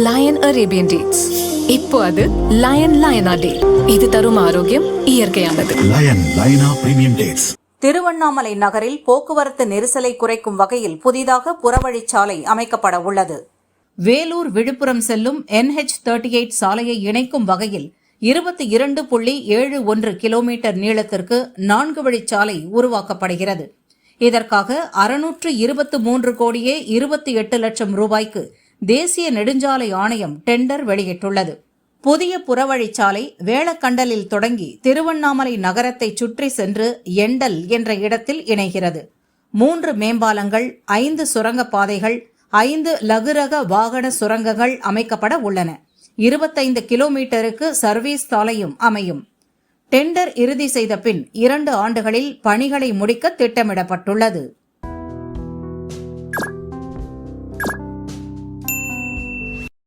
Line Arabian dates. இப்போ அது line லயனா டே. இது தரும் ஆரோக்கியம் இயற்கையானது. லயனா பிரீமியம் டேட்ஸ். திருவண்ணாமலை நகரில் போக்குவரத்து நெரிசலை குறைக்கும் வகையில் புதிதாக புறவழிச்சாலை அமைக்கப்பட உள்ளது. வேலூர் விழுப்புரம் செல்லும் NH38 சாலையை இணைக்கும் வகையில் 22.71 கிலோமீட்டர் நீளத்திற்கு 4 வழிச்சாலை உருவாக்கப்படுகிறது. இதற்காக 623 கோடியே 28 லட்சம் ரூபாய்க்கு தேசிய நெடுஞ்சாலை ஆணையம் டெண்டர் வெளியிட்டுள்ளது. புதிய புறவழிச்சாலை வேளக்கண்டலில் தொடங்கி திருவண்ணாமலை நகரத்தை சுற்றி சென்று எண்டல் என்ற இடத்தில் இணைகிறது. 3 மேம்பாலங்கள், 5 சுரங்கப்பாதைகள், 5 லகுரக வாகன சுரங்கங்கள் அமைக்கப்பட உள்ளன. 25 கிலோமீட்டருக்கு சர்வீஸ் சாலையும் அமையும். டெண்டர் இறுதி செய்த பின் 2 ஆண்டுகளில் பணிகளை முடிக்க திட்டமிடப்பட்டுள்ளது.